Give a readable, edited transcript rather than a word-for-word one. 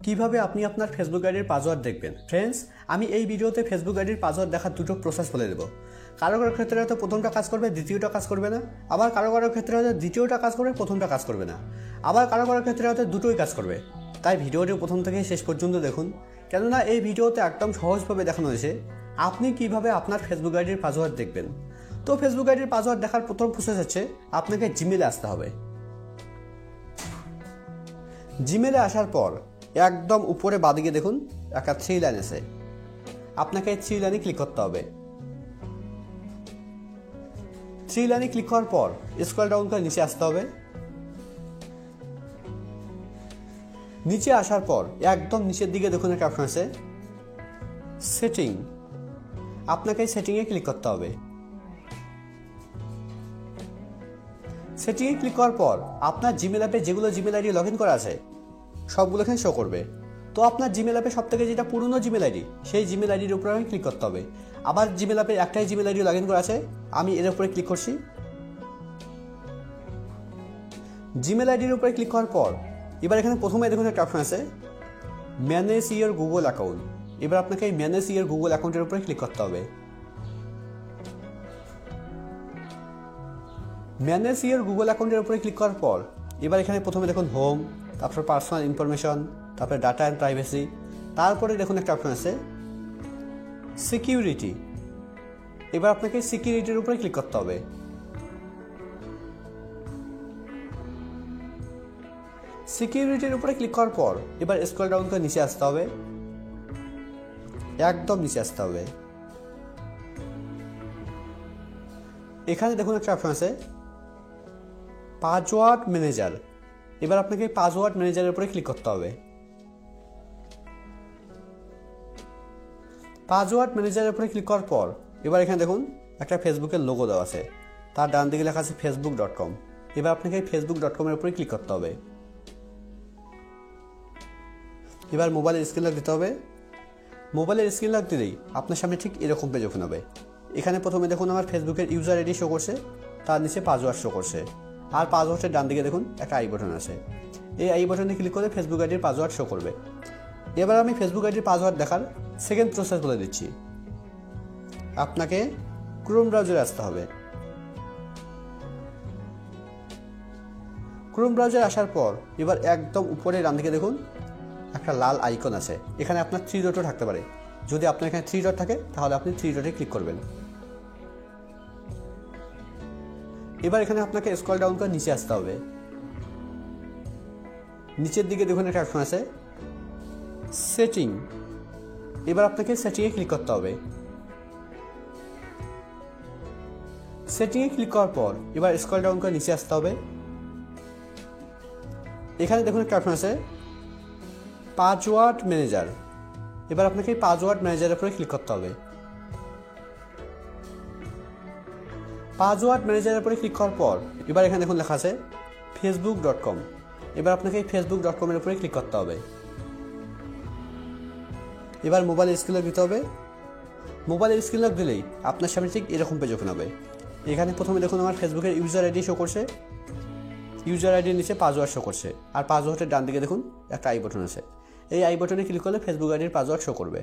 কিভাবে আপনি আপনার ফেসবুক আইডির পাসওয়ার্ড দেখবেন। ফ্রেন্ডস, আমি এই ভিডিওতে ফেসবুক আইডির পাসওয়ার্ড দেখার দুটো প্রসেস বলে দেবো। কারো কারোর ক্ষেত্রে হয়তো প্রথমটা কাজ করবে, দ্বিতীয়টা কাজ করবে না। আবার কারো কারোর ক্ষেত্রে হয়তো দ্বিতীয়টা কাজ করবে, প্রথমটা কাজ করবে না। আবার কারো কারোর ক্ষেত্রে হয়তো দুটোই কাজ করবে। তাই ভিডিওটি প্রথম থেকে শেষ পর্যন্ত দেখুন, কেননা এই ভিডিওতে একদম সহজভাবে দেখানো হয়েছে আপনি কিভাবে আপনার ফেসবুক আইডির পাসওয়ার্ড দেখবেন। তো ফেসবুক আইডির পাসওয়ার্ড দেখার প্রথম প্রসেস হচ্ছে আপনাকে জিমেলে আসতে হবে। জিমেলে আসার পর একদম উপরে বাঁদিকে দেখুন একটা 3 লাইন আছে, আপনাকে 3 লাইনে ক্লিক করতে হবে। 3 লাইনে ক্লিক করার পর স্ক্রল ডাউন করে নিচে আসতে হবে। নিচে আসার পর একদম নিচের দিকে দেখুন একটা অপশন আছে সেটিং, আপনাকে সেটিংয়ে ক্লিক করতে হবে। সেটিংয়ে ক্লিক করার পর আপনার জিমেল অ্যাপে যেগুলো জিমেল আইডি লগ ইন করা আছে সবগুলো এখানে শো করবে। তো আপনার জিমেল অ্যাপে সব থেকে যেটা পুরনো জিমেল আইডি সেই জিমেল আইডির উপরে আমি ক্লিক করতে হবে। আবার জিমেল অ্যাপে একটাই জিমেল আইডি লগ ইন করা আছে, আমি এর উপরে ক্লিক করছি। জিমেল আইডির উপরে ক্লিক করার পর এবার এখানে প্রথমে দেখুন একটা অপশন আছে ম্যানেজ ইওর গুগল অ্যাকাউন্ট। এবার আপনাকে এই ম্যানেজ ইওর গুগল অ্যাকাউন্টের উপরে ক্লিক করতে হবে। ম্যানেজ ইওর গুগল অ্যাকাউন্টের উপরে ক্লিক করার পর এবার এখানে প্রথমে দেখুন হোম, তারপর পার্সোনাল ইনফরমেশন, তারপরে ডাটা অ্যান্ড প্রাইভেসি, তারপরে দেখুন একটা অপশন আছে সিকিউরিটি। এবার আপনাকে সিকিউরিটির উপরে ক্লিক করতে হবে। সিকিউরিটির উপরে ক্লিক করার পর এবার স্ক্রল ডাউন করে নিচে আসতে হবে, একদম নিচে আসতে হবে। এখানে দেখুন একটা অপশন আছে পাসওয়ার্ড ম্যানেজার। এবার আপনাকে পাসওয়ার্ড ম্যানেজারের উপরে ক্লিক করতে হবে। পাসওয়ার্ড ম্যানেজারের উপরে ক্লিক করার পর এবার এখানে দেখুন একটা ফেসবুকের লোগো দেওয়া আছে, তার ডান দিকে লেখা আছে facebook.com। এবার আপনাকে facebook.com এর উপরে ক্লিক করতে হবে। এবার মোবাইলের স্ক্রিন লক দিতে হবে। মোবাইলের স্ক্রিন লক দিলেই আপনার সামনে ঠিক এরকম পেজ ওপেন হবে। এখানে প্রথমে দেখুন আমার ফেসবুকের ইউজার আইডি শো করছে, তার নিচে পাসওয়ার্ড শো করছে, আর পাসওয়ার্ডের ডান দিকে দেখুন একটা আই বাটন আছে। এই আই বাটনে ক্লিক করে ফেসবুক আইডির পাসওয়ার্ড শো করবে। এবার আমি ফেসবুক আইডির পাসওয়ার্ড দেখার সেকেন্ড প্রসেস বলে দিচ্ছি। আপনাকে ক্রোম ব্রাউজারে আসতে হবে। ক্রোম ব্রাউজারে আসার পর এবার একদম উপরে ডান দিকে দেখুন একটা লাল আইকন আছে, এখানে আপনার 3 ডটও থাকতে পারে। যদি আপনার এখানে 3 ডট থাকে তাহলে আপনি 3 ডটে ক্লিক করবেন। এবার এখানে আপনাকে স্ক্রল ডাউন করে নিচে আসতে হবে। নিচের দিকে দেখুন একটা অপশন আছে সেটিং। এবার আপনাকে সেটিংয়ে ক্লিক করতে হবে। সেটিংয়ে ক্লিক করার পর এবার স্ক্রল ডাউন করে নিচে আসতে হবে। এখানে দেখুন একটা অপশন আছে পাসওয়ার্ড ম্যানেজার। এবার আপনাকে পাসওয়ার্ড ম্যানেজারের উপরে ক্লিক করতে হবে। পাসওয়ার্ড ম্যানেজারের উপরে ক্লিক করার পর এবার এখানে দেখুন লেখা আছে facebook.com। এবার আপনাকে facebook.com এর উপরে ক্লিক করতে হবে। এবার মোবাইলের স্ক্রিন লক দিতে হবে। মোবাইলের স্ক্রিন লক দিলেই আপনার সামনে ঠিক এরকম পেজ ওপেন হবে। এখানে প্রথমে দেখুন আমার ফেসবুকের ইউজার আইডি শো করছে, ইউজার আইডির নিচে পাসওয়ার্ড শো করছে, আর পাসওয়ার্ডের ডান দিকে দেখুন একটা আই বাটন আছে। এই আই বাটনে ক্লিক করলে ফেসবুক আইডির পাসওয়ার্ড শো করবে।